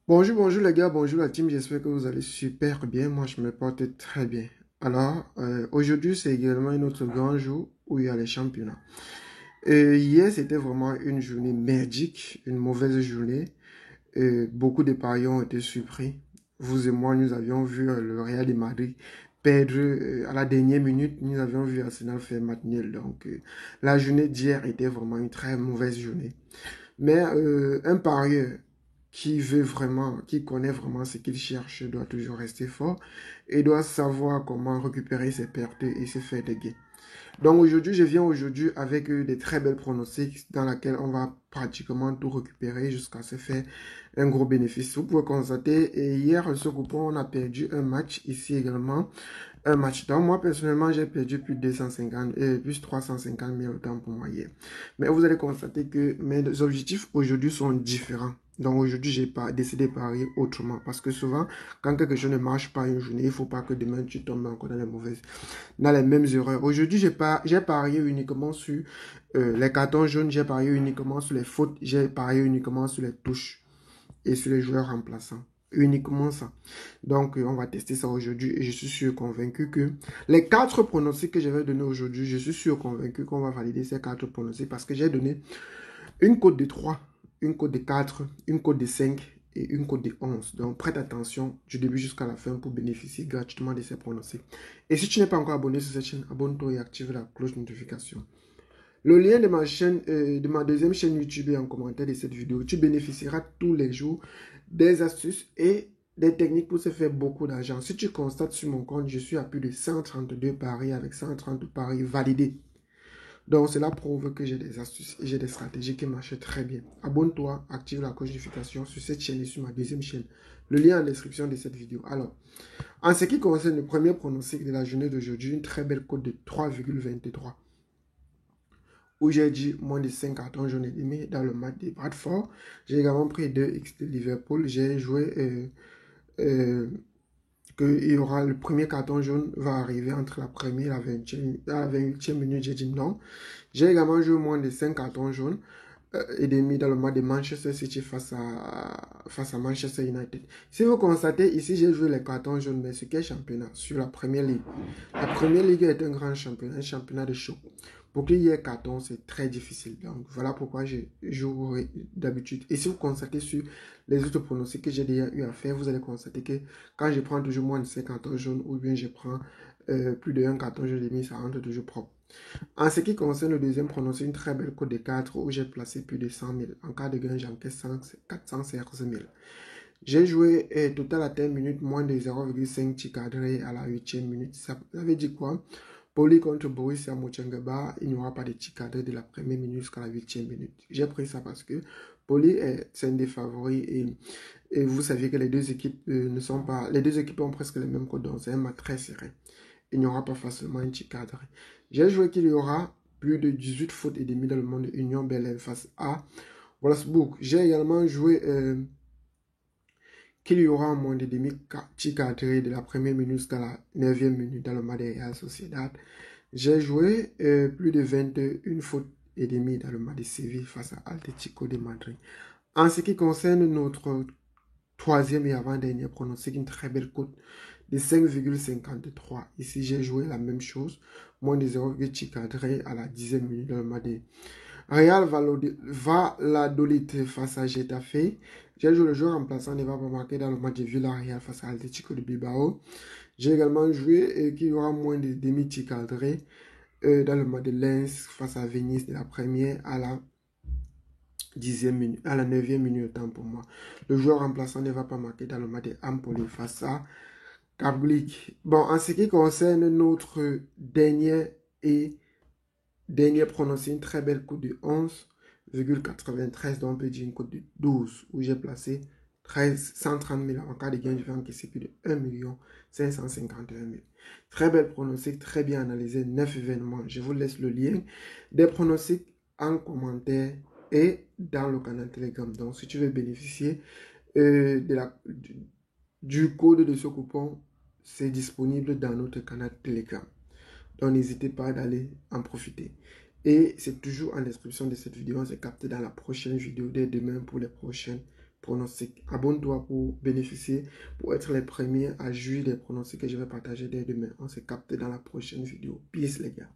Bonjour les gars, bonjour la team, j'espère que vous allez super bien. Moi, je me porte très bien. Alors, aujourd'hui, c'est également un autre grand jour où il y a les championnats. Hier, c'était vraiment une journée merdique, une mauvaise journée. Beaucoup de paris ont été surpris. Vous et moi, nous avions vu le Real de Madrid perdre à la dernière minute. Nous avions vu Arsenal faire match nul. Donc, la journée d'hier était vraiment une très mauvaise journée. Mais un parieur qui veut vraiment, qui connaît vraiment ce qu'il cherche, doit toujours rester fort et doit savoir comment récupérer ses pertes et se faire des gains. Donc aujourd'hui, je viens aujourd'hui avec des très belles pronostics dans lesquels on va pratiquement tout récupérer jusqu'à se faire un gros bénéfice. Vous pouvez constater, et hier, ce coupon, on a perdu un match ici également. Un match. Donc moi, personnellement, j'ai perdu plus de 250 et plus 350 000 autant pour moi hier. Mais vous allez constater que mes objectifs aujourd'hui sont différents. Donc aujourd'hui, j'ai pas décidé de parier autrement. Parce que souvent, quand quelque chose ne marche pas une journée, il ne faut pas que demain tu tombes encore dans les mêmes erreurs. Aujourd'hui, j'ai parié uniquement sur les cartons jaunes, j'ai parié uniquement sur les fautes, j'ai parié uniquement sur les touches et sur les joueurs remplaçants. Uniquement ça. Donc, on va tester ça aujourd'hui et je suis sûr convaincu que les 4 pronostics que je vais donner aujourd'hui, je suis sûr convaincu qu'on va valider ces 4 pronostics parce que j'ai donné une cote de 3, une cote de 4, une cote de 5 et une cote de 11. Donc, prête attention du début jusqu'à la fin pour bénéficier gratuitement de ces pronostics. Et si tu n'es pas encore abonné sur cette chaîne, abonne-toi et active la cloche de notification. Le lien de ma chaîne, de ma deuxième chaîne YouTube est en commentaire de cette vidéo. Tu bénéficieras tous les jours des astuces et des techniques pour se faire beaucoup d'argent. Si tu constates sur mon compte, je suis à plus de 132 paris avec 130 paris validés. Donc, cela prouve que j'ai des astuces et j'ai des stratégies qui marchent très bien. Abonne-toi, active la cloche de notification sur cette chaîne et sur ma deuxième chaîne. Le lien en description de cette vidéo. Alors, en ce qui concerne le premier pronostic de la journée d'aujourd'hui, une très belle cote de 3,23 où j'ai dit moins de 5 cartons jaunes et demi dans le match de Bradford. J'ai également pris 2 X de Liverpool. J'ai joué qu'il y aura le premier carton jaune va arriver entre la première et la 28e minute. J'ai dit non. J'ai également joué moins de 5 cartons jaunes et demi dans le match de Manchester City face à Manchester United. Si vous constatez, ici j'ai joué les cartons jaunes, mais ce qui est championnat sur la première ligue. La première ligue est un grand championnat, un championnat de choc. Pour qu'il y ait carton, c'est très difficile. Donc voilà pourquoi je joue d'habitude. Et si vous constatez sur les autres pronostics que j'ai déjà eu à faire, vous allez constater que quand je prends toujours moins de 5 cartons jaunes ou bien je prends plus de 1 carton jaune et demi, ça rentre toujours propre. En ce qui concerne le deuxième pronostic, une très belle cote de 4 où j'ai placé plus de 100 000. En cas de gain, j'encaisse 416 000. J'ai joué total à 10 minutes, moins de 0,5 ticadré à la 8e minute. Ça veut dire quoi? Poli contre Borussia Mönchengladbach, il n'y aura pas de ticadré de la première minute jusqu'à la 8e minute. J'ai pris ça parce que Poli est un des favoris et vous savez que les deux équipes ne sont pas... Les deux équipes ont presque les mêmes codes, donc c'est un match très serré. Il n'y aura pas facilement un ticadré. J'ai joué qu'il y aura plus de 18 fautes et demi dans le monde de Union Berlin face à Wolfsburg. J'ai également joué qu'il y aura moins de demi-ticadré de la première minute jusqu'à la 9e minute dans le match de Real Sociedad. J'ai joué plus de 21 fautes et demi dans le match de Séville face à Atlético de Madrid. En ce qui concerne notre troisième et avant-dernier pronostic, une très belle cote de 5,53. Ici, j'ai joué la même chose, moins de 0,4 à la 10e minute dans le match de Real Valladolid face à Getafe. J'ai joué le joueur remplaçant ne va pas marquer dans le match de Villarreal face à Atlético de Bilbao. J'ai également joué qu'il y aura moins de demi-ticadré dans le match de Lens face à Venise de la première à la 10e minute, à la 9e minute temps pour moi. Le joueur remplaçant ne va pas marquer dans le match de Empoli face à Cagliari. Bon, en ce qui concerne notre dernier pronostic, une très belle cote de 11,93, donc on peut dire une cote de 12, où j'ai placé 130 000 en cas de gain, je vais encaisser plus de 1 551 000. Très belle pronostic, très bien analysé, 9 événements. Je vous laisse le lien des pronostics en commentaire et dans le canal Telegram. Donc, si tu veux bénéficier du code de ce coupon, c'est disponible dans notre canal Telegram. Donc, n'hésitez pas d'aller en profiter. Et c'est toujours en description de cette vidéo. On se capte dans la prochaine vidéo dès demain pour les prochaines pronostics. Abonne-toi pour bénéficier, pour être les premiers à jouir des pronostics que je vais partager dès demain. On se capte dans la prochaine vidéo. Peace les gars.